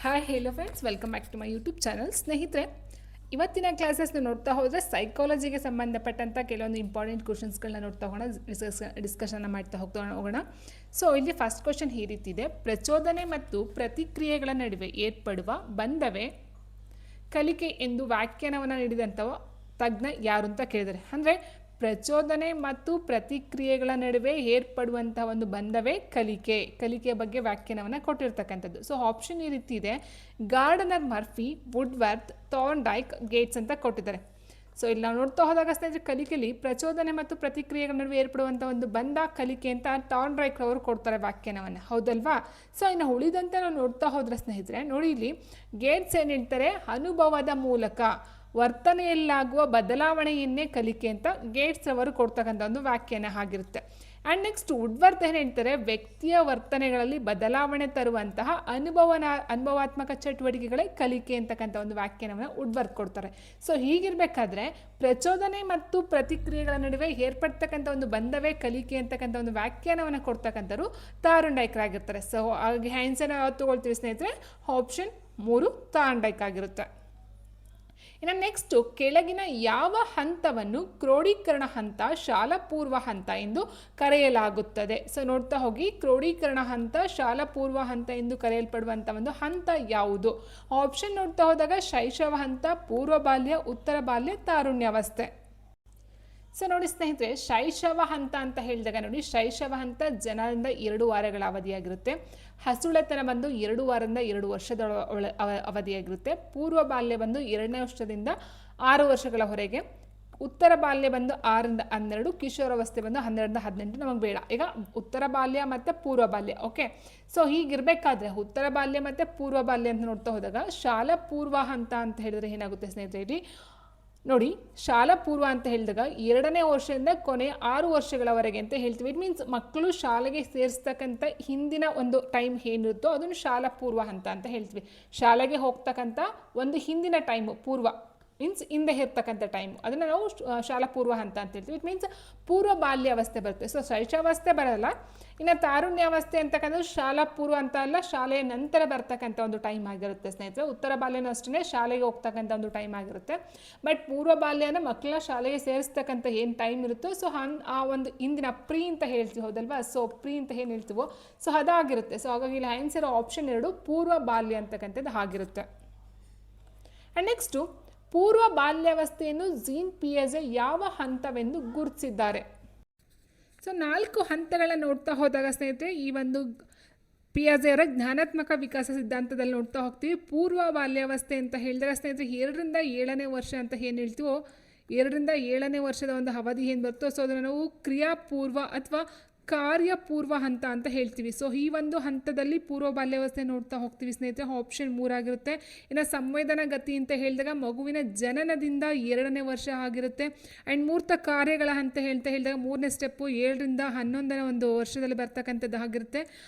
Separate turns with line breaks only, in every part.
Hi hello friends, welcome back to my YouTube channel. ಸ್ನೇಹಿತರೆ, ಇವತ್ತಿನ ಕ್ಲಾಸಸ್ನ ನೋಡ್ತಾ ಹೋದರೆ ಸೈಕಾಲಜಿಗೆ ಸಂಬಂಧಪಟ್ಟಂಥ ಕೆಲವೊಂದು ಇಂಪಾರ್ಟೆಂಟ್ ಕ್ವಶನ್ಸ್ಗಳನ್ನ ನೋಡ್ತಾ ಹೋಗೋಣ, ಡಿಸ್ಕಷನ್ನ ಮಾಡ್ತಾ ಹೋಗೋಣ. ಸೊ ಇಲ್ಲಿ ಫಸ್ಟ್ ಕ್ವಶನ್ ಈ ರೀತಿ ಇದೆ: ಪ್ರಚೋದನೆ ಮತ್ತು ಪ್ರತಿಕ್ರಿಯೆಗಳ ನಡುವೆ ಏರ್ಪಡುವ ಬಂಧವೇ ಕಲಿಕೆ ಎಂದು ವ್ಯಾಖ್ಯಾನವನ್ನು ನೀಡಿದಂಥವ ತಜ್ಞ ಯಾರು ಅಂತ ಕೇಳಿದರೆ, ಅಂದರೆ ಪ್ರಚೋದನೆ ಮತ್ತು ಪ್ರತಿಕ್ರಿಯೆಗಳ ನಡುವೆ ಏರ್ಪಡುವಂತಹ ಒಂದು ಬಂಧವೇ ಕಲಿಕೆಯ ಬಗ್ಗೆ ವ್ಯಾಖ್ಯಾನವನ್ನು ಕೊಟ್ಟಿರ್ತಕ್ಕಂಥದ್ದು. ಸೊ ಆಪ್ಷನ್ ಈ ರೀತಿ ಇದೆ: ಗಾರ್ಡನರ್, ಮರ್ಫಿ, ವುಡ್ವರ್ತ್, ಥಾರ್ನ್ಡೈಕ್, ಗೇಟ್ಸ್ ಅಂತ ಕೊಟ್ಟಿದ್ದಾರೆ. ಸೊ ಇಲ್ಲಿ ನಾವು ನೋಡ್ತಾ ಹೋದಾಗ ಸ್ನೇಹಿತರೆ, ಕಲಿಕೆಯಲ್ಲಿ ಪ್ರಚೋದನೆ ಮತ್ತು ಪ್ರತಿಕ್ರಿಯೆಗಳ ನಡುವೆ ಏರ್ಪಡುವಂಥ ಒಂದು ಬಂಧ ಕಲಿಕೆ ಅಂತ ಥಾರ್ನ್ಡೈಕ್ ಅವರು ಕೊಡ್ತಾರೆ ವ್ಯಾಖ್ಯಾನವನ್ನು, ಹೌದಲ್ವಾ? ಸೊ ಇನ್ನು ಉಳಿದಂತೆ ನಾವು ನೋಡ್ತಾ ಹೋದ್ರೆ ಸ್ನೇಹಿತರೆ, ನೋಡಿ ಇಲ್ಲಿ ಗೇಟ್ಸ್ ಏನು ಹೇಳ್ತಾರೆ, ಅನುಭವದ ಮೂಲಕ ವರ್ತನೆಯಲ್ಲಾಗುವ ಬದಲಾವಣೆಯನ್ನೇ ಕಲಿಕೆ ಅಂತ ಗೇಟ್ಸ್ ಅವರು ಕೊಡ್ತಕ್ಕಂಥ ಒಂದು ವ್ಯಾಖ್ಯಾನ ಆಗಿರುತ್ತೆ. ಆ್ಯಂಡ್ ನೆಕ್ಸ್ಟ್ ವುಡ್ವರ್ತ್ ಏನು ಹೇಳ್ತಾರೆ, ವ್ಯಕ್ತಿಯ ವರ್ತನೆಗಳಲ್ಲಿ ಬದಲಾವಣೆ ತರುವಂತಹ ಅನುಭವಾತ್ಮಕ ಚಟುವಟಿಕೆಗಳೇ ಕಲಿಕೆ ಅಂತಕ್ಕಂಥ ಒಂದು ವ್ಯಾಖ್ಯಾನವನ್ನು ವುಡ್ವರ್ತ್ ಕೊಡ್ತಾರೆ. ಸೊ ಹೀಗಿರಬೇಕಾದ್ರೆ ಪ್ರಚೋದನೆ ಮತ್ತು ಪ್ರತಿಕ್ರಿಯೆಗಳ ನಡುವೆ ಏರ್ಪಡ್ತಕ್ಕಂಥ ಒಂದು ಬಂಧವೇ ಕಲಿಕೆ ಅಂತಕ್ಕಂಥ ಒಂದು ವ್ಯಾಖ್ಯಾನವನ್ನು ಕೊಡ್ತಕ್ಕಂಥವ್ರು ಥಾರ್ನ್ಡೈಕ್ ಆಗಿರ್ತಾರೆ. ಸೊ ಹಾಗೆ ಆನ್ಸರ್ ಯಾವತ್ತು ತಗೊಳ್ತೀವಿ ಸ್ನೇಹಿತರೆ, ಆಪ್ಷನ್ 3 ಥಾರ್ನ್ಡೈಕ್ ಆಗಿರುತ್ತೆ. ಇನ್ನು ನೆಕ್ಸ್ಟು, ಕೆಳಗಿನ ಯಾವ ಹಂತವನ್ನು ಕ್ರೋಢೀಕರಣ ಹಂತ, ಶಾಲಾಪೂರ್ವ ಹಂತ ಎಂದು ಕರೆಯಲಾಗುತ್ತದೆ? ಸೊ ನೋಡ್ತಾ ಹೋಗಿ, ಕ್ರೋಢೀಕರಣ ಹಂತ, ಶಾಲಾಪೂರ್ವ ಹಂತ ಎಂದು ಕರೆಯಲ್ಪಡುವಂಥ ಒಂದು ಹಂತ ಯಾವುದು? ಆಪ್ಷನ್ ನೋಡ್ತಾ ಹೋದಾಗ ಶೈಶವ ಹಂತ, ಪೂರ್ವ ಬಾಲ್ಯ, ಉತ್ತರ ಬಾಲ್ಯ, ತಾರುಣ್ಯಾವಸ್ಥೆ. ಸೊ ನೋಡಿ ಸ್ನೇಹಿತರೆ, ಶೈಶವ ಹಂತ ಅಂತ ಹೇಳಿದಾಗ ನೋಡಿ, ಶೈಶವ ಹಂತ ಜನರಿಂದ 2 ವಾರಗಳ ಅವಧಿಯಾಗಿರುತ್ತೆ. ಹಸುಳೆತನ ಬಂದು 2 ವಾರದಿಂದ 2 ವರ್ಷದ ಅವಧಿಯಾಗಿರುತ್ತೆ. ಪೂರ್ವ ಬಾಲ್ಯ ಬಂದು 2ನೇ ವರ್ಷದಿಂದ 6 ವರ್ಷಗಳವರೆಗೆ. ಉತ್ತರ ಬಾಲ್ಯ ಬಂದು 6ರಿಂದ 12, ಕಿಶೋರಾವಸ್ಥೆ ಬಂದು 12ರಿಂದ 18. ನಮಗೆ ಬೇಡ ಈಗ ಉತ್ತರ ಬಾಲ್ಯ ಮತ್ತು ಪೂರ್ವ ಬಾಲ್ಯ. ಓಕೆ, ಸೊ ಹೀಗಿರಬೇಕಾದ್ರೆ ಉತ್ತರ ಬಾಲ್ಯ ಮತ್ತು ಪೂರ್ವ ಬಾಲ್ಯ ಅಂತ ನೋಡ್ತಾ ಹೋದಾಗ ಶಾಲಾ ಪೂರ್ವ ಹಂತ ಅಂತ ಹೇಳಿದ್ರೆ ಏನಾಗುತ್ತೆ ಸ್ನೇಹಿತರೆ, ಇಲ್ಲಿ ನೋಡಿ, ಶಾಲಾ ಪೂರ್ವ ಅಂತ ಹೇಳಿದಾಗ 2ನೇ ವರ್ಷದಿಂದ ಕೊನೆ 6 ವರ್ಷಗಳವರೆಗೆ ಅಂತ ಹೇಳ್ತೀವಿ. ಇಟ್ ಮೀನ್ಸ್ ಮಕ್ಕಳು ಶಾಲೆಗೆ ಸೇರಿಸ್ತಕ್ಕಂಥ ಹಿಂದಿನ ಒಂದು ಟೈಮ್ ಏನಿರುತ್ತೋ ಅದನ್ನು ಶಾಲಾ ಪೂರ್ವ ಹಂತ ಅಂತ ಹೇಳ್ತೀವಿ. ಶಾಲೆಗೆ ಹೋಗ್ತಕ್ಕಂಥ ಒಂದು ಹಿಂದಿನ ಟೈಮು, ಪೂರ್ವ ಮೀನ್ಸ್ ಹಿಂದೆ ಇರ್ತಕ್ಕಂಥ ಟೈಮು, ಅದನ್ನು ನಾವು ಶಾಲಾ ಪೂರ್ವ ಹಂತ ಅಂತ ಹೇಳ್ತೀವಿ. ಇಟ್ ಮೀನ್ಸ್ ಪೂರ್ವ ಬಾಲ್ಯಾವಸ್ಥೆ ಬರುತ್ತೆ. ಸೊ ಶೈಶವಾವಸ್ಥೆ ಬರಲ್ಲ. ಇನ್ನು ತಾರುಣ್ಯಾವಸ್ಥೆ ಅಂತಕ್ಕಂಥದ್ದು ಶಾಲಾ ಪೂರ್ವ ಅಂತ ಅಲ್ಲ, ಶಾಲೆಯ ನಂತರ ಬರ್ತಕ್ಕಂಥ ಒಂದು ಟೈಮ್ ಆಗಿರುತ್ತೆ ಸ್ನೇಹಿತರೆ. ಉತ್ತರ ಬಾಲ್ಯನೂ ಅಷ್ಟೇ ಶಾಲೆಗೆ ಹೋಗ್ತಕ್ಕಂಥ ಒಂದು ಟೈಮ್ ಆಗಿರುತ್ತೆ. ಬಟ್ ಪೂರ್ವ ಬಾಲ್ಯನ ಮಕ್ಕಳ ಶಾಲೆಗೆ ಸೇರಿಸ್ತಕ್ಕಂಥ ಏನು ಟೈಮ್ ಇರುತ್ತೋ, ಸೊ ಆ ಒಂದು ಹಿಂದಿನ ಪ್ರೀ ಅಂತ ಹೇಳ್ತೀವಿ, ಹೌದಲ್ವಾ? ಸೊ ಪ್ರೀ ಅಂತ ಏನು ಹೇಳ್ತೀವೋ ಸೊ ಅದಾಗಿರುತ್ತೆ. ಸೊ ಹಾಗಾಗಿ ಇಲ್ಲಿ ಆನ್ಸರ್ ಆಪ್ಷನ್ 2 ಪೂರ್ವ ಬಾಲ್ಯ ಅಂತಕ್ಕಂಥದ್ದು ಆಗಿರುತ್ತೆ. ಆ್ಯಂಡ್ ನೆಕ್ಸ್ಟು, ಪೂರ್ವ ಬಾಲ್ಯಾವಸ್ಥೆಯನ್ನು ಜೀನ್ ಪಿಯಾಜೆ ಯಾವ ಹಂತವೆಂದು ಗುರುತಿಸಿದ್ದಾರೆ? ಸೊ 4 ಹಂತಗಳನ್ನು ನೋಡ್ತಾ ಹೋದಾಗ ಸ್ನೇಹಿತರೆ, ಈ ಒಂದು ಪಿಯಾಜೆಯವರ ಜ್ಞಾನಾತ್ಮಕ ವಿಕಾಸ ಸಿದ್ಧಾಂತದಲ್ಲಿ ನೋಡ್ತಾ ಹೋಗ್ತೀವಿ. ಪೂರ್ವ ಬಾಲ್ಯಾವಸ್ಥೆ ಅಂತ ಹೇಳಿದಾಗ ಸ್ನೇಹಿತರೆ, 2ರಿಂದ 7ನೇ ವರ್ಷ ಅಂತ ಏನು ಹೇಳ್ತೀವೋ, 2ರಿಂದ 7ನೇ ವರ್ಷದ ಒಂದು ಅವಧಿ ಏನು ಬರುತ್ತೋ ಸೊ ಅದನ್ನು ನಾವು ಕ್ರಿಯಾಪೂರ್ವ ಅಥವಾ ಕಾರ್ಯಪೂರ್ವ ಹಂತ ಅಂತ ಹೇಳ್ತೀವಿ. ಸೊ ಈ ಒಂದು ಹಂತದಲ್ಲಿ ಪೂರ್ವ ಬಾಲ್ಯಾವಸ್ಥೆ ನೋಡ್ತಾ ಹೋಗ್ತೀವಿ ಸ್ನೇಹಿತರೆ, ಆಪ್ಷನ್ 3 ಆಗಿರುತ್ತೆ. ಇನ್ನು ಸಂವೇದನಾ ಗತಿ ಅಂತ ಹೇಳಿದಾಗ ಮಗುವಿನ ಜನನದಿಂದ 2ನೇ ವರ್ಷ ಆಗಿರುತ್ತೆ. ಆ್ಯಂಡ್ ಮೂರ್ತ ಕಾರ್ಯಗಳ ಹಂತ ಹೇಳಿದಾಗ 3ನೇ ಸ್ಟೆಪ್ಪು 7ರಿಂದ 11ನೇ ಒಂದು ವರ್ಷದಲ್ಲಿ ಬರ್ತಕ್ಕಂಥದ್ದು ಆಗಿರುತ್ತೆ.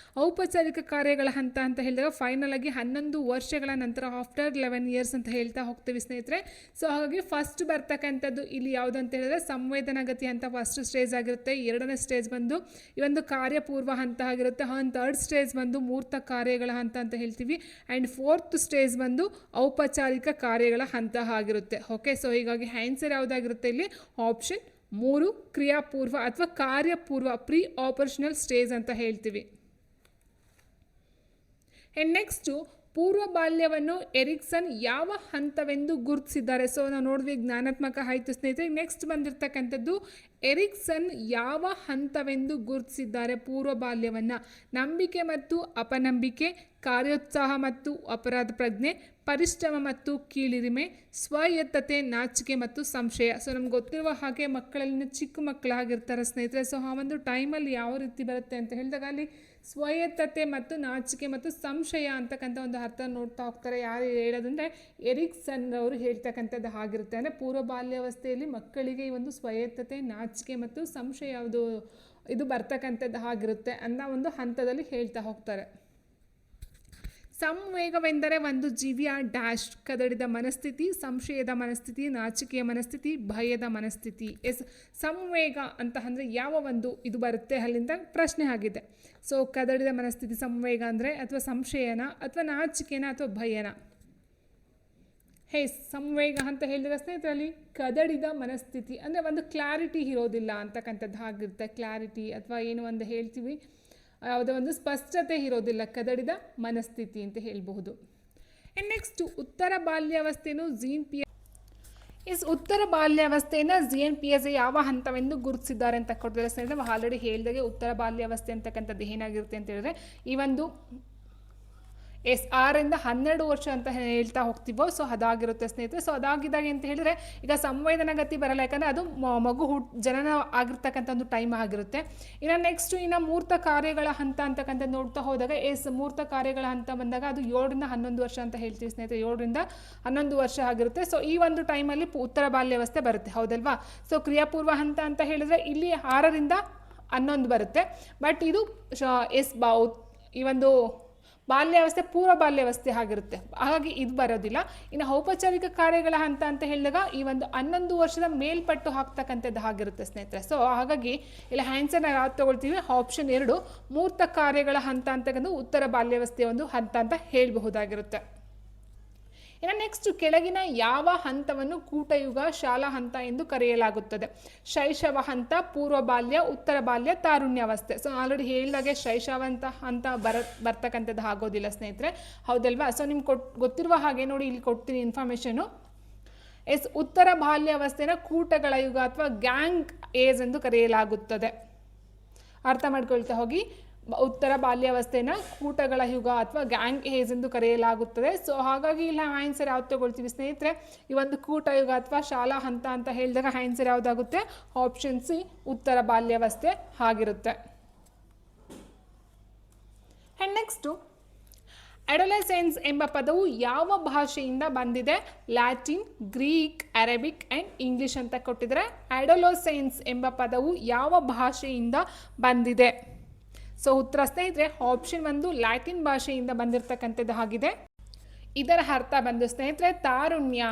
ಔಪಚಾರಿಕ ಕಾರ್ಯಗಳ ಹಂತ ಅಂತ ಹೇಳಿದಾಗ ಫೈನಲ್ ಆಗಿ 11 ವರ್ಷಗಳ ನಂತರ, ಆಫ್ಟರ್ 11 ಇಯರ್ಸ್ ಅಂತ ಹೇಳ್ತಾ ಹೋಗ್ತೀವಿ ಸ್ನೇಹಿತರೆ. ಸೊ ಹಾಗಾಗಿ ಫಸ್ಟ್ ಬರ್ತಕ್ಕಂಥದ್ದು ಇಲ್ಲಿ ಯಾವುದು ಅಂತ ಹೇಳಿದ್ರೆ ಸಂವೇದನಾ ಗತಿ ಅಂತ ಫಸ್ಟ್ ಸ್ಟೇಜ್ ಆಗಿರುತ್ತೆ. 2ನೇ ಸ್ಟೇಜ್ ಬಂದು ಈ ಒಂದು ಕಾರ್ಯಪೂರ್ವ ಹಂತ ಆಗಿರುತ್ತೆ. 3rd ಸ್ಟೇಜ್ ಬಂದು ಮೂರ್ತ ಕಾರ್ಯಗಳ ಹಂತ ಅಂತ ಹೇಳ್ತೀವಿ. ಆ್ಯಂಡ್ 4th ಸ್ಟೇಜ್ ಬಂದು ಔಪಚಾರಿಕ ಕಾರ್ಯಗಳ ಹಂತ ಆಗಿರುತ್ತೆ. ಓಕೆ, ಸೊ ಹೀಗಾಗಿ ಆನ್ಸರ್ ಯಾವುದಾಗಿರುತ್ತೆ ಇಲ್ಲಿ, ಆಪ್ಷನ್ 3 ಕ್ರಿಯಾಪೂರ್ವ ಅಥವಾ ಕಾರ್ಯಪೂರ್ವ, ಪ್ರೀ ಆಪರೇಷನಲ್ ಸ್ಟೇಜ್ ಅಂತ ಹೇಳ್ತೀವಿ. ಆ್ಯಂಡ್ ನೆಕ್ಸ್ಟು, ಪೂರ್ವ ಬಾಲ್ಯವನ್ನು ಎರಿಕ್ಸನ್ ಯಾವ ಹಂತವೆಂದು ಗುರುತಿಸಿದ್ದಾರೆ? ಸೊ ನಾವು ನೋಡಿದ್ವಿ ಜ್ಞಾನಾತ್ಮಕ ಆಯಿತು ಸ್ನೇಹಿತರೆ. ನೆಕ್ಸ್ಟ್ ಬಂದಿರತಕ್ಕಂಥದ್ದು ಎರಿಕ್ಸನ್ ಯಾವ ಹಂತವೆಂದು ಗುರುತಿಸಿದ್ದಾರೆ ಪೂರ್ವ ಬಾಲ್ಯವನ್ನು? ನಂಬಿಕೆ ಮತ್ತು ಅಪನಂಬಿಕೆ, ಕಾರ್ಯೋತ್ಸಾಹ ಮತ್ತು ಅಪರಾಧ ಪ್ರಜ್ಞೆ, ಪರಿಶ್ರಮ ಮತ್ತು ಕೀಳಿರಿಮೆ, ಸ್ವಾಯತ್ತತೆ, ನಾಚಿಕೆ ಮತ್ತು ಸಂಶಯ. ಸೊ ನಮ್ಗೆ ಗೊತ್ತಿರುವ ಹಾಗೆ ಮಕ್ಕಳಲ್ಲಿ ಚಿಕ್ಕ ಮಕ್ಕಳಾಗಿರ್ತಾರೆ ಸ್ನೇಹಿತರೆ. ಸೊ ಆ ಒಂದು ಟೈಮಲ್ಲಿ ಯಾವ ರೀತಿ ಬರುತ್ತೆ ಅಂತ ಹೇಳಿದಾಗ ಅಲ್ಲಿ ಸ್ವಾಯತ್ತತೆ ಮತ್ತು ನಾಚಿಕೆ ಮತ್ತು ಸಂಶಯ ಅಂತಕ್ಕಂಥ ಒಂದು ಅರ್ಥ ನೋಡ್ತಾ ಹೋಗ್ತಾರೆ. ಯಾರು ಹೇಳೋದಂದರೆ ಎರಿಕ್ಸನ್ ಅವರು ಹೇಳ್ತಕ್ಕಂಥದ್ದು ಆಗಿರುತ್ತೆ. ಅಂದರೆ ಪೂರ್ವ ಬಾಲ್ಯಾವಸ್ಥೆಯಲ್ಲಿ ಮಕ್ಕಳಿಗೆ ಈ ಒಂದು ಸ್ವಾಯತ್ತತೆ, ನಾಚಿಕೆ ಮತ್ತು ಸಂಶಯ ಯಾವುದು ಇದು ಬರ್ತಕ್ಕಂಥದ್ದು ಆಗಿರುತ್ತೆ ಅನ್ನೋ ಒಂದು ಹಂತದಲ್ಲಿ ಹೇಳ್ತಾ ಹೋಗ್ತಾರೆ. ಸಂವೇಗವೆಂದರೆ ಒಂದು ಜೀವಿಯ ಡ್ಯಾಶ್ ಕದಡಿದ ಮನಸ್ಥಿತಿ, ಸಂಶಯದ ಮನಸ್ಥಿತಿ, ನಾಚಿಕೆಯ ಮನಸ್ಥಿತಿ, ಭಯದ ಮನಸ್ಥಿತಿ. ಸಂವೇಗ ಅಂತ ಅಂದರೆ ಯಾವ ಒಂದು ಇದು ಬರುತ್ತೆ ಅಲ್ಲಿಂದ ಪ್ರಶ್ನೆ ಆಗಿದೆ. ಸೊ ಕದಡಿದ ಮನಸ್ಥಿತಿ ಸಂವೇಗ ಅಂದರೆ ಅಥವಾ ಸಂಶಯನ ಅಥವಾ ನಾಚಿಕೆನ ಅಥವಾ ಭಯನ. ಸಂವೇಗ ಅಂತ ಹೇಳಿದ್ರೆ ಸ್ನೇಹಿತರಲ್ಲಿ ಕದಡಿದ ಮನಸ್ಥಿತಿ ಅಂದರೆ ಒಂದು ಕ್ಲಾರಿಟಿ ಇರೋದಿಲ್ಲ ಅಂತಕ್ಕಂಥದ್ದು ಆಗಿರುತ್ತೆ. ಕ್ಲಾರಿಟಿ ಅಥವಾ ಏನು ಒಂದು ಹೇಳ್ತೀವಿ, ಯಾವುದೋ ಒಂದು ಸ್ಪಷ್ಟತೆ ಇರೋದಿಲ್ಲ, ಕದಡಿದ ಮನಸ್ಥಿತಿ ಅಂತ ಹೇಳಬಹುದು. ನೆಕ್ಸ್ಟು ಉತ್ತರ ಬಾಲ್ಯಾವಸ್ಥೆಯನ್ನು ಉತ್ತರ ಬಾಲ್ಯಾವಸ್ಥೆಯನ್ನು GNPS ಯಾವ ಹಂತವೆಂದು ಗುರುತಿಸಿದ್ದಾರೆ ಅಂತ ಕೊಡ್ತಾರೆ ಸ್ನೇಹಿತರೆ. ನಾವು ಆಲ್ರೆಡಿ ಹೇಳಿದಾಗೆ ಉತ್ತರ ಬಾಲ್ಯಾವಸ್ಥೆ ಅಂತಕ್ಕಂಥದ್ದು ಏನಾಗಿರುತ್ತೆ ಅಂತ ಹೇಳಿದ್ರೆ ಈ ಒಂದು 6ರಿಂದ 12 ವರ್ಷ ಅಂತ ಹೇಳ್ತಾ ಹೋಗ್ತೀವೋ, ಸೊ ಅದಾಗಿರುತ್ತೆ ಸ್ನೇಹಿತರೆ. ಸೊ ಅದಾಗಿದ್ದಾಗ ಅಂತ ಹೇಳಿದ್ರೆ ಈಗ ಸಂವೇದನಾ ಗತಿ ಬರಲ್ಲ, ಯಾಕಂದರೆ ಅದು ಮಗು ಜನನ ಆಗಿರ್ತಕ್ಕಂಥ ಒಂದು ಟೈಮ್ ಆಗಿರುತ್ತೆ. ಇನ್ನು ನೆಕ್ಸ್ಟು ಮೂರ್ತ ಕಾರ್ಯಗಳ ಹಂತ ಅಂತಕ್ಕಂಥದ್ದು ನೋಡ್ತಾ ಹೋದಾಗ ಮೂರ್ತ ಕಾರ್ಯಗಳ ಹಂತ ಬಂದಾಗ ಅದು 7ರಿಂದ 11 ವರ್ಷ ಅಂತ ಹೇಳ್ತೀವಿ ಸ್ನೇಹಿತರೆ. 7ರಿಂದ 11 ವರ್ಷ ಆಗಿರುತ್ತೆ. ಸೊ ಈ ಒಂದು ಟೈಮಲ್ಲಿ ಉತ್ತರ ಬಾಲ್ಯಾವಸ್ಥೆ ಬರುತ್ತೆ, ಹೌದಲ್ವಾ. ಸೊ ಕ್ರಿಯಾಪೂರ್ವ ಹಂತ ಅಂತ ಹೇಳಿದ್ರೆ ಇಲ್ಲಿ 6ರಿಂದ 11 ಬರುತ್ತೆ. ಬಟ್ ಇದು ಈ ಒಂದು ಬಾಲ್ಯಾವಸ್ಥೆ ಪೂರ್ವ ಬಾಲ್ಯಾವಸ್ಥೆ ಆಗಿರುತ್ತೆ, ಹಾಗಾಗಿ ಇದು ಬರೋದಿಲ್ಲ. ಇನ್ನು ಔಪಚಾರಿಕ ಕಾರ್ಯಗಳ ಹಂತ ಅಂತ ಹೇಳಿದಾಗ ಈ ಒಂದು 11 ವರ್ಷದ ಮೇಲ್ಪಟ್ಟು ಹಾಕ್ತಕ್ಕಂಥದ್ದು ಆಗಿರುತ್ತೆ ಸ್ನೇಹಿತರೆ. ಸೊ ಹಾಗಾಗಿ ಇಲ್ಲಿ ಆನ್ಸರ್ನ ಯಾವ್ದು ತಗೊಳ್ತೀವಿ, ಆಪ್ಷನ್ 2 ಮೂರ್ತ ಕಾರ್ಯಗಳ ಹಂತ ಅಂತಕ್ಕಂಥ ಉತ್ತರ ಬಾಲ್ಯಾವಸ್ಥೆಯ ಒಂದು ಹಂತ ಅಂತ ಹೇಳಬಹುದಾಗಿರುತ್ತೆ. ಇನ್ನು ನೆಕ್ಸ್ಟ್ ಕೆಳಗಿನ ಯಾವ ಹಂತವನ್ನು ಕೂಟಯುಗ ಶಾಲಾ ಹಂತ ಎಂದು ಕರೆಯಲಾಗುತ್ತದೆ? ಶೈಶವ ಹಂತ, ಪೂರ್ವ ಬಾಲ್ಯ, ಉತ್ತರ ಬಾಲ್ಯ, ತಾರುಣ್ಯಾವಸ್ಥೆ. ಸೊ ಆಲ್ರೆಡಿ ಹೇಳಿದಾಗೆ ಶೈಶವ ಹಂತ ಬರ್ತಕ್ಕಂಥದ್ದು ಆಗೋದಿಲ್ಲ ಸ್ನೇಹಿತರೆ, ಹೌದಲ್ವಾ. ಸೊ ನಿಮ್ಗೆ ಗೊತ್ತಿರುವ ಹಾಗೆ ನೋಡಿ ಇಲ್ಲಿ ಕೊಡ್ತೀನಿ ಇನ್ಫಾರ್ಮೇಷನು. ಉತ್ತರ ಬಾಲ್ಯಾವಸ್ಥೆನ ಕೂಟಗಳ ಯುಗ ಅಥವಾ ಗ್ಯಾಂಗ್ ಏಜ್ ಎಂದು ಕರೆಯಲಾಗುತ್ತದೆ. ಅರ್ಥ ಮಾಡ್ಕೊಳ್ತಾ ಹೋಗಿ. ಉತ್ತರ ಬಾಲ್ಯಾವಸ್ಥೆನ ಕೂಟಗಳ ಯುಗ ಅಥವಾ ಗ್ಯಾಂಗ್ ಏಜ್ ಎಂದು ಕರೆಯಲಾಗುತ್ತದೆ. ಸೊ ಹಾಗಾಗಿ ಇಲ್ಲ ಆನ್ಸರ್ ಯಾವ್ದು ತಗೊಳ್ತೀವಿ ಸ್ನೇಹಿತರೆ, ಈ ಒಂದು ಕೂಟ ಯುಗ ಅಥವಾ ಶಾಲಾ ಹಂತ ಅಂತ ಹೇಳಿದಾಗ ಆನ್ಸರ್ ಯಾವುದಾಗುತ್ತೆ, ಆಪ್ಷನ್ ಸಿ ಉತ್ತರ ಬಾಲ್ಯಾವಸ್ಥೆ ಆಗಿರುತ್ತೆ. ಆ್ಯಂಡ್ ನೆಕ್ಸ್ಟು ಅಡೋಲೆಸೆನ್ಸ್ ಎಂಬ ಪದವು ಯಾವ ಭಾಷೆಯಿಂದ ಬಂದಿದೆ? Latin, Greek, Arabic and English ಅಂತ ಕೊಟ್ಟಿದ್ದಾರೆ. ಅಡೋಲೆಸೆನ್ಸ್ ಎಂಬ ಪದವು ಯಾವ ಭಾಷೆಯಿಂದ ಬಂದಿದೆ? ಸೊ ಉತ್ತರ ಸ್ನೇಹಿತರೆ ಆಪ್ಷನ್ 1 ಲ್ಯಾಟಿನ್ ಭಾಷೆಯಿಂದ ಬಂದಿರತಕ್ಕಂಥದ್ದು ಆಗಿದೆ. ಇದರ ಅರ್ಥ ಬಂದು ಸ್ನೇಹಿತರೆ ತಾರುಣ್ಯ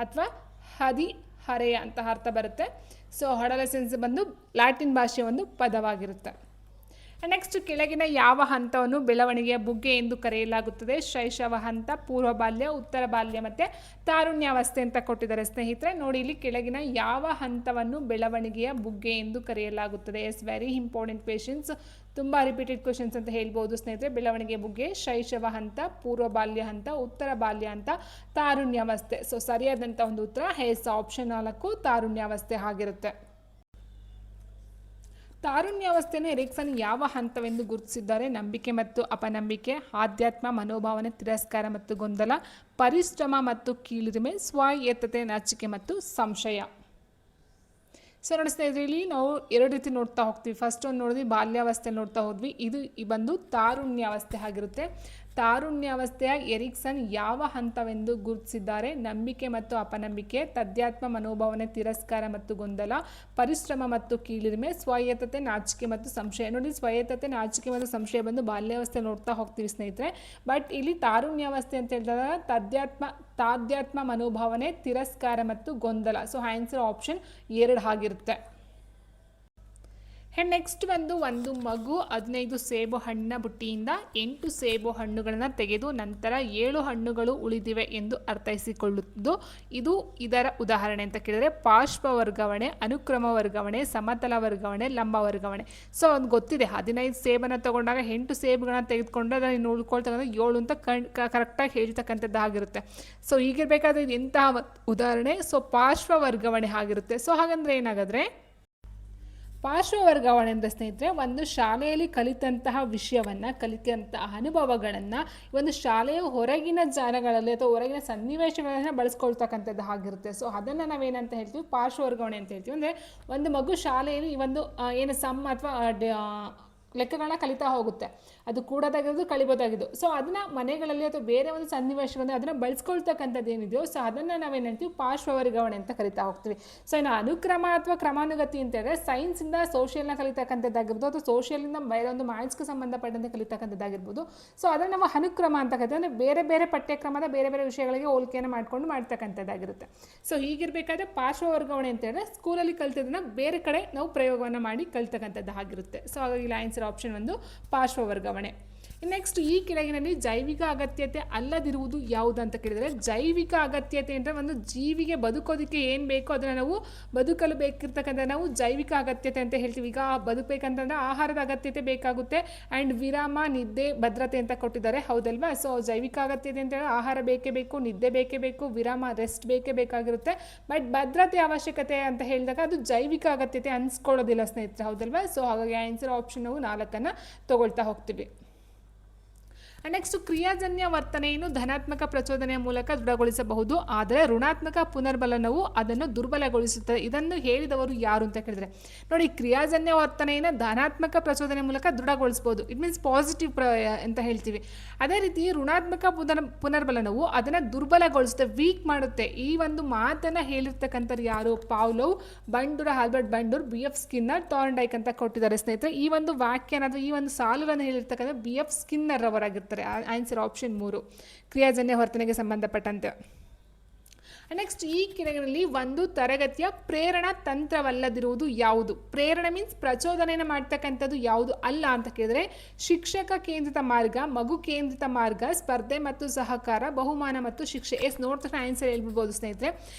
ಅಥವಾ ಹದಿಹರೆಯ ಅಂತ ಅರ್ಥ ಬರುತ್ತೆ. ಸೊ ಅಡೋಲೆಸೆನ್ಸ್ ಬಂದು ಲ್ಯಾಟಿನ್ ಭಾಷೆಯ ಒಂದು ಪದವಾಗಿರುತ್ತೆ. ನೆಕ್ಸ್ಟ್ ಕೆಳಗಿನ ಯಾವ ಹಂತವನ್ನು ಬೆಳವಣಿಗೆಯ ಬುಗ್ಗೆ ಎಂದು ಕರೆಯಲಾಗುತ್ತದೆ? ಶೈಶವ ಹಂತ, ಪೂರ್ವ ಬಾಲ್ಯ, ಉತ್ತರ ಬಾಲ್ಯ ಮತ್ತು ತಾರುಣ್ಯಾವಸ್ಥೆ ಅಂತ ಕೊಟ್ಟಿದ್ದಾರೆ ಸ್ನೇಹಿತರೆ. ನೋಡಿ ಇಲ್ಲಿ ಕೆಳಗಿನ ಯಾವ ಹಂತವನ್ನು ಬೆಳವಣಿಗೆಯ ಬುಗ್ಗೆ ಎಂದು ಕರೆಯಲಾಗುತ್ತದೆ? ವೆರಿ ಇಂಪಾರ್ಟೆಂಟ್ ಕ್ವೆಶನ್ಸ್, ತುಂಬ ರಿಪೀಟೆಡ್ ಕ್ವೆಶನ್ಸ್ ಅಂತ ಹೇಳ್ಬೋದು ಸ್ನೇಹಿತರೆ. ಬೆಳವಣಿಗೆ ಬುಗ್ಗೆ ಶೈಶವ ಹಂತ, ಪೂರ್ವ ಬಾಲ್ಯ ಹಂತ, ಉತ್ತರ ಬಾಲ್ಯ ಹಂತ, ತಾರುಣ್ಯಾವಸ್ಥೆ. ಸೊ ಸರಿಯಾದಂಥ ಒಂದು ಉತ್ತರ ಆಪ್ಷನ್ 4 ತಾರುಣ್ಯಾವಸ್ಥೆ ಆಗಿರುತ್ತೆ. ತಾರುಣ್ಯಾವಸ್ಥೆಯನ್ನು ಎರಿಕ್ಸನ್ ಯಾವ ಹಂತವೆಂದು ಗುರುತಿಸಿದ್ದಾರೆ? ನಂಬಿಕೆ ಮತ್ತು ಅಪನಂಬಿಕೆ, ಆಧ್ಯಾತ್ಮ, ಮನೋಭಾವನೆ, ತಿರಸ್ಕಾರ ಮತ್ತು ಗೊಂದಲ, ಪರಿಶ್ರಮ ಮತ್ತು ಕೀಳಿರಿಮೆ, ಸ್ವಾಯತ್ತತೆ, ನಾಚಿಕೆ ಮತ್ತು ಸಂಶಯ. ಸೊ ನೋಡಿ ಸ್ನೇಹಿತರೆ, ಇಲ್ಲಿ ನಾವು 2 ರೀತಿ ನೋಡ್ತಾ ಹೋಗ್ತೀವಿ. ಫಸ್ಟ್ ಒಂದು ನೋಡಿದ್ವಿ ಬಾಲ್ಯಾವಸ್ಥೆ ನೋಡ್ತಾ ಹೋದ್ವಿ, ಇದು ಬಂದು ತಾರುಣ್ಯಾವಸ್ಥೆ ಆಗಿರುತ್ತೆ. ತಾರುಣ್ಯಾವಸ್ಥೆಯ ಎರಿಕ್ಸನ್ ಯಾವ ಹಂತವೆಂದು ಗುರುತಿಸಿದ್ದಾರೆ? ನಂಬಿಕೆ ಮತ್ತು ಅಪನಂಬಿಕೆ, ತದ್ಯಾತ್ಮ, ಮನೋಭಾವನೆ, ತಿರಸ್ಕಾರ ಮತ್ತು ಗೊಂದಲ, ಪರಿಶ್ರಮ ಮತ್ತು ಕೀಳಿರಿಮೆ, ಸ್ವಾಯತ್ತತೆ, ನಾಚಿಕೆ ಮತ್ತು ಸಂಶಯ. ನೋಡಿ ಸ್ವಾಯತ್ತತೆ, ನಾಚಿಕೆ ಮತ್ತು ಸಂಶಯ ಬಂದು ಬಾಲ್ಯಾವಸ್ಥೆ ನೋಡ್ತಾ ಹೋಗ್ತೀವಿ ಸ್ನೇಹಿತರೆ. ಬಟ್ ಇಲ್ಲಿ ತಾರುಣ್ಯಾವಸ್ಥೆ ಅಂತ ಹೇಳಿದಾಗ ತಾಧ್ಯಾತ್ಮ, ಮನೋಭಾವನೆ, ತಿರಸ್ಕಾರ ಮತ್ತು ಗೊಂದಲ. ಸೊ ಆನ್ಸರ್ ಆಪ್ಷನ್ 2 ಆಗಿರುತ್ತೆ. ನೆಕ್ಸ್ಟ್ ಒಂದು ಮಗು 15 ಸೇಬು ಹಣ್ಣಿನ ಬುಟ್ಟಿಯಿಂದ 8 ಸೇಬು ಹಣ್ಣುಗಳನ್ನು ತೆಗೆದು ನಂತರ 7 ಹಣ್ಣುಗಳು ಉಳಿದಿವೆ ಎಂದು ಅರ್ಥೈಸಿಕೊಳ್ಳುವುದು. ಇದರ ಉದಾಹರಣೆ ಅಂತ ಕೇಳಿದರೆ ಪಾರ್ಶ್ವ ವರ್ಗಾವಣೆ, ಅನುಕ್ರಮ ವರ್ಗಾವಣೆ, ಸಮತಲ ವರ್ಗಾವಣೆ, ಲಂಬ ವರ್ಗಾವಣೆ. ಸೊ ಒಂದು ಗೊತ್ತಿದೆ, 15 ಸೇಬನ್ನು ತಗೊಂಡಾಗ 8 ಸೇಬುಗಳನ್ನ ತೆಗೆದುಕೊಂಡು ಅದನ್ನು ಉಳ್ಕೊಳ್ತಕ್ಕಂಥ 7 ಅಂತ ಕರೆಕ್ಟಾಗಿ ಹೇಳ್ತಕ್ಕಂಥದ್ದು ಆಗಿರುತ್ತೆ. ಸೊ ಹೀಗಿರಬೇಕಾದ್ರೆ ಇದು ಎಂತಹ ಉದಾಹರಣೆ? ಸೊ ಪಾರ್ಶ್ವ ವರ್ಗಾವಣೆ ಆಗಿರುತ್ತೆ. ಸೊ ಹಾಗಂದ್ರೆ ಏನಾಗಾದರೆ ಪಾರ್ಶ್ವ ವರ್ಗಾವಣೆ ಅಂದರೆ ಸ್ನೇಹಿತರೆ, ಒಂದು ಶಾಲೆಯಲ್ಲಿ ಕಲಿತಂತಹ ವಿಷಯವನ್ನು, ಕಲಿತಂತಹ ಅನುಭವಗಳನ್ನು ಒಂದು ಶಾಲೆಯ ಹೊರಗಿನ ಜಾಗಗಳಲ್ಲಿ ಅಥವಾ ಹೊರಗಿನ ಸನ್ನಿವೇಶಗಳನ್ನು ಬಳಸ್ಕೊಳ್ತಕ್ಕಂಥದ್ದು ಆಗಿರುತ್ತೆ. ಸೊ ಅದನ್ನು ನಾವೇನಂತ ಹೇಳ್ತೀವಿ? ಪಾರ್ಶ್ವ ವರ್ಗಾವಣೆ ಅಂತ ಹೇಳ್ತೀವಿ. ಅಂದರೆ ಒಂದು ಮಗು ಶಾಲೆಯಲ್ಲಿ ಈ ಒಂದು ಏನು ಸಮ್ ಅಥವಾ ಲೆಕ್ಕಗಳನ್ನ ಕಲಿತಾ ಹೋಗುತ್ತೆ. ಅದು ಕೂಡೋದಾಗಿರೋದು ಕಳಿಬೋದಾಗಿದ್ದು. ಸೊ ಅದನ್ನು ಮನೆಗಳಲ್ಲಿ ಅಥವಾ ಬೇರೆ ಒಂದು ಸನ್ನಿವೇಶಗಳಲ್ಲಿ ಅದನ್ನು ಬಳಸ್ಕೊಳ್ತಕ್ಕಂಥದ್ದು ಏನಿದೆಯೋ ಸೊ ಅದನ್ನು ನಾವೇನು ಹೇಳ್ತೀವಿ ಪಾರ್ಶ್ವ ವರ್ಗಾವಣೆ ಅಂತ ಕರಿತಾ ಹೋಗ್ತೀವಿ. ಸೊ ಇನ್ನು ಅನುಕ್ರಮ ಅಥವಾ ಕ್ರಮಾನುಗತಿ ಅಂತ ಹೇಳಿದ್ರೆ ಸೈನ್ಸಿಂದ ಸೋಷಿಯಲ್ನ ಕಲಿತಕ್ಕಂಥದ್ದಾಗಿರ್ಬೋದು ಅಥವಾ ಸೋಷಿಯಲಿಂದ ಬೇರೆ ಒಂದು ಮ್ಯಾಥ್ಸ್ಗೆ ಸಂಬಂಧಪಟ್ಟಂತೆ ಕಲಿತಕ್ಕಂಥದ್ದಾಗಿರ್ಬೋದು. ಸೊ ಅದನ್ನು ನಾವು ಅನುಕ್ರಮ ಅಂತ ಕರಿತೀವಿ. ಅಂದರೆ ಬೇರೆ ಬೇರೆ ಪಠ್ಯಕ್ರಮದ ಬೇರೆ ಬೇರೆ ವಿಷಯಗಳಿಗೆ ಹೋಲಿಕೆಯನ್ನು ಮಾಡ್ಕೊಂಡು ಮಾಡ್ತಕ್ಕಂಥದ್ದಾಗಿರುತ್ತೆ. ಸೊ ಹೀಗಿರಬೇಕಾದ್ರೆ ಪಾರ್ಶ್ವ ವರ್ಗಾವಣೆ ಅಂತ ಹೇಳಿದ್ರೆ ಸ್ಕೂಲಲ್ಲಿ ಕಲಿತದನ್ನು ಬೇರೆ ಕಡೆ ನಾವು ಪ್ರಯೋಗವನ್ನು ಮಾಡಿ ಕಲಿತಕ್ಕಂಥದ್ದು ಆಗಿರುತ್ತೆ. ಸೊ ಹಾಗಾಗಿ ಇಲ್ಲಿ ಆನ್ಸರ್ ಆಪ್ಷನ್ ಒಂದು ಪಾರ್ಶ್ವ ವರ್ಗಾವಣೆ. ನೆಕ್ಸ್ಟ್ ಈ ಕೆಳಗಿನಲ್ಲಿ ಜೈವಿಕ ಅಗತ್ಯತೆ ಅಲ್ಲದಿರುವುದು ಯಾವುದು ಅಂತ ಕೇಳಿದರೆ, ಜೈವಿಕ ಅಗತ್ಯತೆ ಅಂದರೆ ಒಂದು ಜೀವಿಗೆ ಬದುಕೋದಕ್ಕೆ ಏನು ಬೇಕೋ ಅದನ್ನು ನಾವು ಬದುಕಲು ಬೇಕಿರ್ತಕ್ಕಂಥ ನಾವು ಜೈವಿಕ ಅಗತ್ಯತೆ ಅಂತ ಹೇಳ್ತೀವಿ. ಈಗ ಬದುಕಬೇಕಂತಂದರೆ ಆಹಾರದ ಅಗತ್ಯತೆ ಬೇಕಾಗುತ್ತೆ ಆ್ಯಂಡ್ ವಿರಾಮ, ನಿದ್ದೆ, ಭದ್ರತೆ ಅಂತ ಕೊಟ್ಟಿದ್ದಾರೆ, ಹೌದಲ್ವಾ? ಸೊ ಜೈವಿಕ ಅಗತ್ಯತೆ ಅಂತ ಹೇಳಿದ್ರೆ ಆಹಾರ ಬೇಕೇ ಬೇಕು, ನಿದ್ದೆ ಬೇಕೇ ಬೇಕು, ವಿರಾಮ ರೆಸ್ಟ್ ಬೇಕೇ ಬೇಕಾಗಿರುತ್ತೆ. ಬಟ್ ಭದ್ರತೆ ಅವಶ್ಯಕತೆ ಅಂತ ಹೇಳಿದಾಗ ಅದು ಜೈವಿಕ ಅಗತ್ಯತೆ ಅನ್ಸ್ಕೊಳ್ಳೋದಿಲ್ಲ ಸ್ನೇಹಿತರೆ, ಹೌದಲ್ವಾ? ಸೊ ಹಾಗಾಗಿ ಆನ್ಸರ್ ಆಪ್ಷನ್ ನಾವು 4 ತಗೊಳ್ತಾ ಹೋಗ್ತೀವಿ. ನೆಕ್ಸ್ಟ್ ಕ್ರಿಯಾಜನ್ಯ ವರ್ತನೆಯನ್ನು ಧನಾತ್ಮಕ ಪ್ರಚೋದನೆಯ ಮೂಲಕ ದೃಢಗೊಳಿಸಬಹುದು, ಆದರೆ ಋಣಾತ್ಮಕ ಪುನರ್ಬಲನವು ಅದನ್ನು ದುರ್ಬಲಗೊಳಿಸುತ್ತದೆ. ಇದನ್ನು ಹೇಳಿದವರು ಯಾರು ಅಂತ ಕೇಳಿದರೆ ನೋಡಿ, ಕ್ರಿಯಾಜನ್ಯ ವರ್ತನೆಯನ್ನು ಧನಾತ್ಮಕ ಪ್ರಚೋದನೆ ಮೂಲಕ ದೃಢಗೊಳಿಸಬಹುದು, ಇಟ್ ಮೀನ್ಸ್ ಪಾಸಿಟಿವ್ ಅಂತ ಹೇಳ್ತೀವಿ. ಅದೇ ರೀತಿ ಋಣಾತ್ಮಕ ಪುನರ್ಬಲನವು ಅದನ್ನು ದುರ್ಬಲಗೊಳಿಸುತ್ತೆ, ವೀಕ್ ಮಾಡುತ್ತೆ. ಈ ಒಂದು ಮಾತನ್ನು ಹೇಳಿರ್ತಕ್ಕಂಥವ್ರು ಯಾರು? Pavlov, Bandura, Albert Bandura, BF Skinner, Thorndike ಅಂತ ಕೊಟ್ಟಿದ್ದಾರೆ ಸ್ನೇಹಿತರೆ. ಈ ಒಂದು ವಾಕ್ಯನ ಅಥವಾ ಈ ಒಂದು ಸಾಲುಗಳನ್ನು ಹೇಳಿರ್ತಕ್ಕಂಥ BF ಸ್ಕಿನ್ನರ್ ಅವರಾಗಿರ್ತಾರೆ. ಆನ್ಸರ್ ಆಪ್ಷನ್ 3 ಕ್ರಿಯಾಜನ್ಯ ವರ್ತನೆಗೆ ಸಂಬಂಧಪಟ್ಟಂತೆ. ನೆಕ್ಸ್ಟ್ ಈ ಕೆಳಗಿನಲ್ಲಿ ಒಂದು ತರಗತಿಯ ಪ್ರೇರಣಾ ತಂತ್ರವಲ್ಲದಿರುವುದು ಯಾವುದು? ಪ್ರೇರಣೆ ಮೀನ್ಸ್ ಪ್ರಚೋದನೆಯನ್ನು ಮಾಡ್ತಕ್ಕಂಥದ್ದು ಯಾವುದು ಅಲ್ಲ ಅಂತ ಕೇಳಿದ್ರೆ ಶಿಕ್ಷಕ ಕೇಂದ್ರಿತ ಮಾರ್ಗ, ಮಗು ಕೇಂದ್ರಿತ ಮಾರ್ಗ, ಸ್ಪರ್ಧೆ ಮತ್ತು ಸಹಕಾರ, ಬಹುಮಾನ ಮತ್ತು ಶಿಕ್ಷೆ. ನೋಡ್ತಾ ಆನ್ಸರ್ ಹೇಳ್ಬಿಡ್ಬೋದು ಸ್ನೇಹಿತರೆ.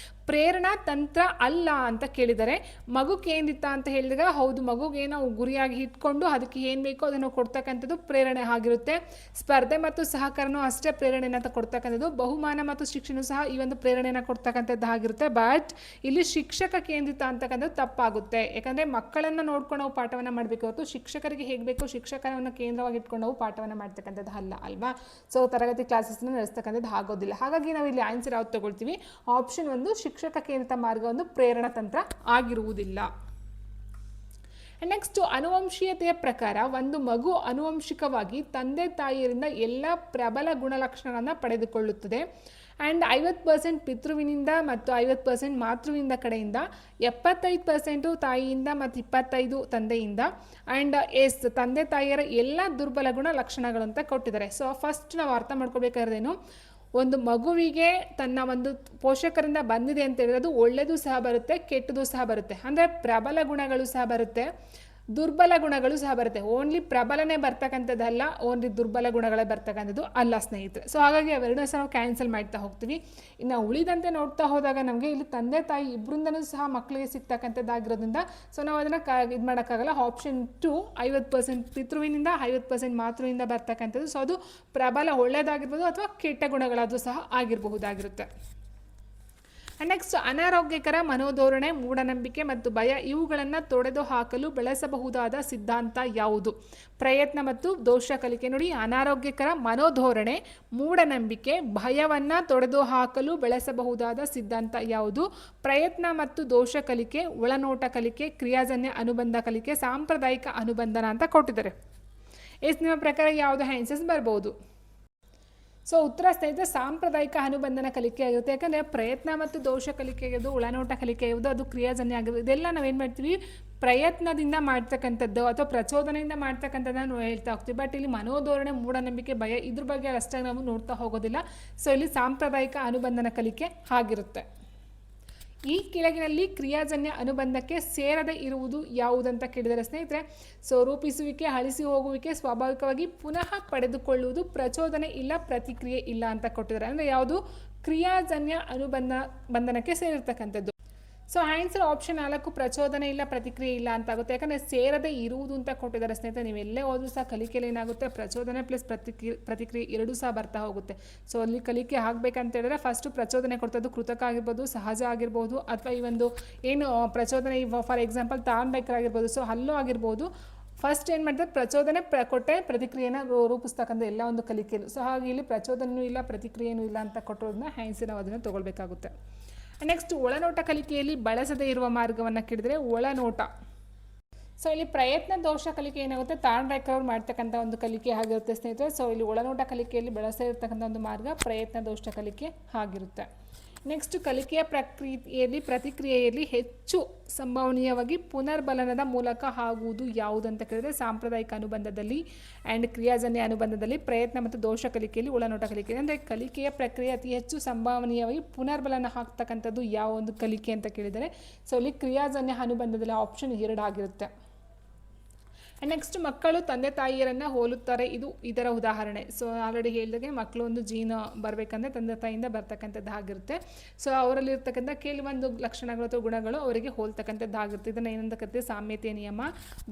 ಪ್ರೇರಣಾ ತಂತ್ರ ಅಲ್ಲ ಅಂತ ಕೇಳಿದರೆ ಮಗು ಕೇಂದ್ರಿತ ಅಂತ ಹೇಳಿದಾಗ ಹೌದು, ಮಗುಗೆ ನಾವು ಗುರಿಯಾಗಿ ಇಟ್ಕೊಂಡು ಅದಕ್ಕೆ ಏನು ಬೇಕೋ ಅದನ್ನು ಕೊಡ್ತಕ್ಕಂಥದ್ದು ಪ್ರೇರಣೆ ಆಗಿರುತ್ತೆ. ಸ್ಪರ್ಧೆ ಮತ್ತು ಸಹಕಾರನೂ ಅಷ್ಟೇ ಪ್ರೇರಣೆಯನ್ನು ಕೊಡ್ತಕ್ಕಂಥದ್ದು. ಬಹುಮಾನ ಮತ್ತು ಶಿಕ್ಷೆನೂ ಸಹ ಈ ಒಂದು ಪ್ರೇರಣೆಯನ್ನು ಕೊಡ್ತಕ್ಕಂಥದ್ದು ಆಗಿರುತ್ತೆ. ಬಟ್ ಇಲ್ಲಿ ಶಿಕ್ಷಕ ಕೇಂದ್ರಿತ ಅಂತಕ್ಕಂಥದ್ದು ತಪ್ಪಾಗುತ್ತೆ. ಯಾಕಂದರೆ ಮಕ್ಕಳನ್ನು ನೋಡ್ಕೊಂಡು ನಾವು ಪಾಠವನ್ನು ಮಾಡಬೇಕು ಹೊರತು ಶಿಕ್ಷಕರಿಗೆ ಹೇಗೆ ಬೇಕೋ ಶಿಕ್ಷಕರನ್ನು ಕೇಂದ್ರವಾಗಿ ಇಟ್ಕೊಂಡು ನಾವು ಪಾಠವನ್ನು ಮಾಡ್ತಕ್ಕಂಥದ್ದು ಅಲ್ಲ ಅಲ್ವಾ? ಸೊ ತರಗತಿ ಕ್ಲಾಸಸ್ನ ನಡೆಸ್ತಕ್ಕಂಥದ್ದು ಆಗೋದಿಲ್ಲ. ಹಾಗಾಗಿ ನಾವು ಇಲ್ಲಿ ಆನ್ಸರ್ ಯಾವ್ದು ತಗೊಳ್ತೀವಿ? ಆಪ್ಷನ್ 1 ಶಿಕ್ಷಕ ಕೇಂದ್ರಿತ ಮಾರ್ಗ ಒಂದು ಪ್ರೇರಣಾ ತಂತ್ರ ಆಗಿರುವುದಿಲ್ಲ. ನೆಕ್ಸ್ಟ್ ಅನುವಂಶೀಯತೆಯ ಪ್ರಕಾರ ಒಂದು ಮಗು ಅನುವಂಶಿಕವಾಗಿ ತಂದೆ ತಾಯಿಯರಿಂದ ಎಲ್ಲ ಪ್ರಬಲ ಗುಣಲಕ್ಷಣಗಳನ್ನು ಪಡೆದುಕೊಳ್ಳುತ್ತದೆ. ಆ್ಯಂಡ್ 50% ಪಿತೃವಿನಿಂದ ಮತ್ತು 50% ಮಾತೃವಿಂದ ಕಡೆಯಿಂದ, 75% ತಾಯಿಯಿಂದ ಮತ್ತು 25% ತಂದೆಯಿಂದ. ಆ್ಯಂಡ್ ತಂದೆ ತಾಯಿಯರ ಎಲ್ಲ ದುರ್ಬಲ ಗುಣ ಲಕ್ಷಣಗಳು ಅಂತ ಕೊಟ್ಟಿದ್ದಾರೆ. ಸೊ ಫಸ್ಟ್ ನಾವು ಅರ್ಥ ಮಾಡ್ಕೋಬೇಕಾದ್ರೇನು, ಒಂದು ಮಗುವಿಗೆ ತನ್ನ ಒಂದು ಪೋಷಕರಿಂದ ಬಂದಿದೆ ಅಂತ ಹೇಳಿದ್ರೆ ಅದು ಒಳ್ಳೆಯದು ಸಹ ಬರುತ್ತೆ, ಕೆಟ್ಟದು ಸಹ ಬರುತ್ತೆ. ಅಂದರೆ ಪ್ರಬಲ ಗುಣಗಳು ಸಹ ಬರುತ್ತೆ, ದುರ್ಬಲ ಗುಣಗಳು ಸಹ ಬರುತ್ತೆ. ಓನ್ಲಿ ಪ್ರಬಲನೇ ಬರ್ತಕ್ಕಂಥದ್ದಲ್ಲ, ಓನ್ಲಿ ದುರ್ಬಲ ಗುಣಗಳೇ ಬರ್ತಕ್ಕಂಥದ್ದು ಅಲ್ಲ ಸ್ನೇಹಿತರೆ. ಸೊ ಹಾಗಾಗಿ ಅವೆರಡೂ ಸಹ ನಾವು ಕ್ಯಾನ್ಸಲ್ ಮಾಡ್ತಾ ಹೋಗ್ತೀವಿ. ಇನ್ನು ಉಳಿದಂತೆ ನೋಡ್ತಾ ಹೋದಾಗ ನಮಗೆ ಇಲ್ಲಿ ತಂದೆ ತಾಯಿ ಇಬ್ಬರಿಂದನೂ ಸಹ ಮಕ್ಕಳಿಗೆ ಸಿಗ್ತಕ್ಕಂಥದ್ದಾಗಿರೋದ್ರಿಂದ ಸೊ ನಾವು ಅದನ್ನು ಇದು ಮಾಡೋಕ್ಕಾಗಲ್ಲ. ಆಪ್ಷನ್ 2 50% ಪಿತೃವಿನಿಂದ 50% ಮಾತೃವಿಂದ ಬರ್ತಕ್ಕಂಥದ್ದು. ಸೊ ಅದು ಪ್ರಬಲ ಒಳ್ಳೆಯದಾಗಿರ್ಬೋದು ಅಥವಾ ಕೆಟ್ಟ ಗುಣಗಳಾದರೂ ಸಹ ಆಗಿರಬಹುದಾಗಿರುತ್ತೆ. ನೆಕ್ಸ್ಟ್ ಅನಾರೋಗ್ಯಕರ ಮನೋಧೋರಣೆ, ಮೂಢನಂಬಿಕೆ ಮತ್ತು ಭಯ ಇವುಗಳನ್ನು ತೊಡೆದು ಹಾಕಲು ಬೆಳೆಸಬಹುದಾದ ಸಿದ್ಧಾಂತ ಯಾವುದು? ಪ್ರಯತ್ನ ಮತ್ತು ದೋಷ ಕಲಿಕೆ. ನೋಡಿ, ಅನಾರೋಗ್ಯಕರ ಮನೋಧೋರಣೆ, ಮೂಢನಂಬಿಕೆ, ಭಯವನ್ನು ತೊಡೆದು ಹಾಕಲು ಬೆಳೆಸಬಹುದಾದ ಸಿದ್ಧಾಂತ ಯಾವುದು? ಪ್ರಯತ್ನ ಮತ್ತು ದೋಷ ಕಲಿಕೆ, ಒಳನೋಟ ಕಲಿಕೆ, ಕ್ರಿಯಾಜನ್ಯ ಅನುಬಂಧ ಕಲಿಕೆ, ಸಾಂಪ್ರದಾಯಿಕ ಅನುಬಂಧನ ಅಂತ ಕೊಟ್ಟಿದ್ದಾರೆ. ನಿಮ್ಮ ಪ್ರಕಾರ ಯಾವುದು ಆನ್ಸರ್ಸ್ ಬರ್ಬೋದು? ಸೊ ಉತ್ತರ ಸ್ನೇಹಿತರೆ ಸಾಂಪ್ರದಾಯಿಕ ಅನುಬಂಧನ ಕಲಿಕೆ ಆಗಿರುತ್ತೆ. ಯಾಕಂದರೆ ಪ್ರಯತ್ನ ಮತ್ತು ದೋಷ ಕಲಿಕೆ ಆಗಿರೋದು, ಒಳನೋಟ ಕಲಿಕೆ ಆಗಿರೋದು, ಅದು ಕ್ರಿಯಾಜನ್ಯ ಆಗಿರೋದು. ಇದೆಲ್ಲ ನಾವೇನು ಮಾಡ್ತೀವಿ, ಪ್ರಯತ್ನದಿಂದ ಮಾಡ್ತಕ್ಕಂಥದ್ದು ಅಥವಾ ಪ್ರಚೋದನೆಯಿಂದ ಮಾಡ್ತಕ್ಕಂಥದ್ದನ್ನು ನಾವು ಹೇಳ್ತಾ ಹೋಗ್ತೀವಿ. ಬಟ್ ಇಲ್ಲಿ ಮನೋಧೋರಣೆ, ಮೂಢನಂಬಿಕೆ, ಭಯ ಇದ್ರ ಬಗ್ಗೆ ಅಷ್ಟಾಗಿ ನಾವು ನೋಡ್ತಾ ಹೋಗೋದಿಲ್ಲ. ಸೊ ಇಲ್ಲಿ ಸಾಂಪ್ರದಾಯಿಕ ಅನುಬಂಧನ ಕಲಿಕೆ ಆಗಿರುತ್ತೆ. ಈ ಕೆಳಗಿನಲ್ಲಿ ಕ್ರಿಯಾಜನ್ಯ ಅನುಬಂಧಕ್ಕೆ ಸೇರದೆ ಇರುವುದು ಯಾವುದಂತ ಕೇಳಿದರೆ ಸ್ನೇಹಿತರೆ, ಸೊ ರೂಪಿಸುವಿಕೆ, ಅಳಿಸಿ ಹೋಗುವಿಕೆ, ಸ್ವಾಭಾವಿಕವಾಗಿ ಪುನಃ ಪಡೆದುಕೊಳ್ಳುವುದು, ಪ್ರಚೋದನೆ ಇಲ್ಲ, ಪ್ರತಿಕ್ರಿಯೆ ಇಲ್ಲ ಅಂತ ಕೊಟ್ಟಿದ್ದಾರೆ. ಅಂದರೆ ಯಾವುದು ಕ್ರಿಯಾಜನ್ಯ ಬಂಧನಕ್ಕೆ ಸೇರಿರ್ತಕ್ಕಂಥದ್ದು. ಸೊ ಆನ್ಸರ್ ಆಪ್ಷನ್ 4 ಪ್ರಚೋದನೆ ಇಲ್ಲ, ಪ್ರತಿಕ್ರಿಯೆ ಇಲ್ಲ ಅಂತ ಆಗುತ್ತೆ. ಯಾಕಂದರೆ ಸೇರದೆ ಇರುವುದು ಅಂತ ಕೊಟ್ಟಿದ್ದಾರೆ ಸ್ನೇಹಿತರೆ. ನೀವೆಲ್ಲೇ ಹೋದ್ರೂ ಸಹ ಕಲಿಕೆಯಲ್ಲಿ ಏನಾಗುತ್ತೆ, ಪ್ರಚೋದನೆ ಪ್ಲಸ್ ಪ್ರತಿಕ್ರಿಯೆ ಎರಡೂ ಸಹ ಬರ್ತಾ ಹೋಗುತ್ತೆ. ಸೊ ಅಲ್ಲಿ ಕಲಿಕೆ ಆಗಬೇಕಂತ ಹೇಳಿದ್ರೆ ಫಸ್ಟು ಪ್ರಚೋದನೆ ಕೊಡ್ತದ್ದು ಕೃತಕ ಆಗಿರ್ಬೋದು, ಸಹಜ ಆಗಿರ್ಬೋದು, ಅಥವಾ ಈ ಒಂದು ಏನು ಪ್ರಚೋದನೆ ಫಾರ್ ಎಕ್ಸಾಂಪಲ್ ಥಾರ್ನ್ಡೈಕ್ ಆಗಿರ್ಬೋದು, ಸೊ ಅಲ್ಲೂ ಆಗಿರ್ಬೋದು. ಫಸ್ಟ್ ಏನು ಮಾಡ್ತಾರೆ, ಪ್ರಚೋದನೆ ಕೊಟ್ಟೆ ಪ್ರತಿಕ್ರಿಯೆನ ರೂಪಿಸ್ತಕ್ಕಂಥ ಎಲ್ಲ ಒಂದು ಕಲಿಕೆಯಲ್ಲೂ. ಸೊ ಹಾಗೆ ಇಲ್ಲಿ ಪ್ರಚೋದನೆಯೂ ಇಲ್ಲ, ಪ್ರತಿಕ್ರಿಯೆಯೂ ಇಲ್ಲ ಅಂತ ಕೊಟ್ಟೋದನ್ನ ಆನ್ಸರ್ ನಾವು ಅದನ್ನು ತೊಗೊಳ್ಬೇಕಾಗುತ್ತೆ. ನೆಕ್ಸ್ಟ್ ಒಳನೋಟ ಕಲಿಕೆಯಲ್ಲಿ ಬಳಸದೇ ಇರುವ ಮಾರ್ಗವನ್ನು ಕೇಳಿದರೆ ಒಳನೋಟ. ಸೊ ಇಲ್ಲಿ ಪ್ರಯತ್ನ ದೋಷ ಕಲಿಕೆ ಏನಾಗುತ್ತೆ, ತಾಂಡ್ರೇಕರ್ ಅವ್ರು ಮಾಡ್ತಕ್ಕಂಥ ಒಂದು ಕಲಿಕೆ ಆಗಿರುತ್ತೆ ಸ್ನೇಹಿತರೆ. ಸೊ ಇಲ್ಲಿ ಒಳನೋಟ ಕಲಿಕೆಯಲ್ಲಿ ಬಳಸಿರ್ತಕ್ಕಂಥ ಒಂದು ಮಾರ್ಗ ಪ್ರಯತ್ನ ದೋಷ ಕಲಿಕೆ ಆಗಿರುತ್ತೆ. ನೆಕ್ಸ್ಟ್, ಕಲಿಕೆಯ ಪ್ರತಿಕ್ರಿಯೆಯಲ್ಲಿ ಹೆಚ್ಚು ಸಂಭವನೀಯವಾಗಿ ಪುನರ್ಬಲನದ ಮೂಲಕ ಆಗುವುದು ಯಾವುದು ಅಂತ ಕೇಳಿದ್ರೆ ಸಾಂಪ್ರದಾಯಿಕ ಅನುಬಂಧದಲ್ಲಿ ಆ್ಯಂಡ್ ಕ್ರಿಯಾಜನ್ಯ ಅನುಬಂಧದಲ್ಲಿ, ಪ್ರಯತ್ನ ಮತ್ತು ದೋಷ ಕಲಿಕೆಯಲ್ಲಿ ಒಳನೋಟ ಕಲಿಕೆ. ಅಂದರೆ ಕಲಿಕೆಯ ಪ್ರಕ್ರಿಯೆ ಅತಿ ಹೆಚ್ಚು ಸಂಭವನೀಯವಾಗಿ ಪುನರ್ಬಲನ ಆಗ್ತಕ್ಕಂಥದ್ದು ಯಾವ ಒಂದು ಕಲಿಕೆ ಅಂತ ಕೇಳಿದರೆ ಸೊ ಇಲ್ಲಿ ಕ್ರಿಯಾಜನ್ಯ ಅನುಬಂಧದಲ್ಲಿ ಆಪ್ಷನ್ 2 ಆಗಿರುತ್ತೆ. ನೆಕ್ಸ್ಟ್, ಮಕ್ಕಳು ತಂದೆ ತಾಯಿಯರನ್ನು ಹೋಲುತ್ತಾರೆ, ಇದು ಇದರ ಉದಾಹರಣೆ. ಸೊ ಆಲ್ರೆಡಿ ಹೇಳಿದಾಗೆ ಮಕ್ಕಳು ಒಂದು ಜೀನ್ ಬರಬೇಕಂದ್ರೆ ತಂದೆ ತಾಯಿಯಿಂದ ಬರ್ತಕ್ಕಂಥದ್ದು ಆಗಿರುತ್ತೆ. ಸೊ ಅವರಲ್ಲಿರ್ತಕ್ಕಂಥ ಕೆಲವೊಂದು ಲಕ್ಷಣಗಳು ಅಥವಾ ಗುಣಗಳು ಅವರಿಗೆ ಹೋಲ್ತಕ್ಕಂಥದ್ದು ಆಗಿರುತ್ತೆ. ಇದನ್ನು ಏನಂತ ಕರಿತೀವಿ, ಸಾಮ್ಯತೆಯ ನಿಯಮ,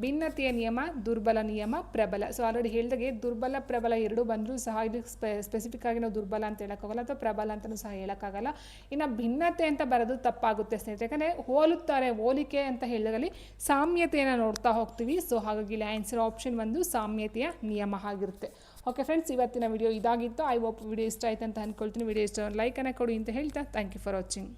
ಭಿನ್ನತೆಯ ನಿಯಮ, ದುರ್ಬಲ ನಿಯಮ, ಪ್ರಬಲ. ಸೊ ಆಲ್ರೆಡಿ ಹೇಳಿದಾಗೆ ದುರ್ಬಲ ಪ್ರಬಲ ಎರಡೂ ಬಂದರೂ ಸಹ ಇದು ಸ್ಪೆಸಿಫಿಕ್ ಆಗಿ ನಾವು ದುರ್ಬಲ ಅಂತ ಹೇಳೋಕ್ಕಾಗಲ್ಲ ಅಥವಾ ಪ್ರಬಲ ಅಂತಲೂ ಸಹ ಹೇಳೋಕ್ಕಾಗಲ್ಲ. ಇನ್ನು ಭಿನ್ನತೆ ಅಂತ ಬರೋದು ತಪ್ಪಾಗುತ್ತೆ ಸ್ನೇಹಿತರೆ, ಯಾಕಂದರೆ ಹೋಲುತ್ತಾರೆ, ಹೋಲಿಕೆ ಅಂತ ಹೇಳಿದಾಗಲಿ ಸಾಮ್ಯತೆಯನ್ನು ನೋಡ್ತಾ ಹೋಗ್ತೀವಿ. ಸೊ ಹಾಗಾಗಿ ಆನ್ಸರ್ ಆಪ್ಷನ್ 1 ಸಾಮ್ಯತೆಯ ನಿಯಮ ಆಗಿರುತ್ತೆ. ಓಕೆ ಫ್ರೆಂಡ್ಸ್, ಇವತ್ತಿನ ವಿಡಿಯೋ ಇದಾಗಿತ್ತು. ಐ ಹೋಪ್ ವಿಡಿಯೋ ಇಷ್ಟ ಆಯ್ತು ಅಂತ ಅಂದ್ಕೊಳ್ತೀನಿ. ವಿಡಿಯೋ ಇಷ್ಟ ಲೈಕನ್ನು ಕೊಡಿ ಅಂತ ಹೇಳ್ತಾ ಥ್ಯಾಂಕ್ ಯು ಫಾರ್ ವಾಚಿಂಗ್.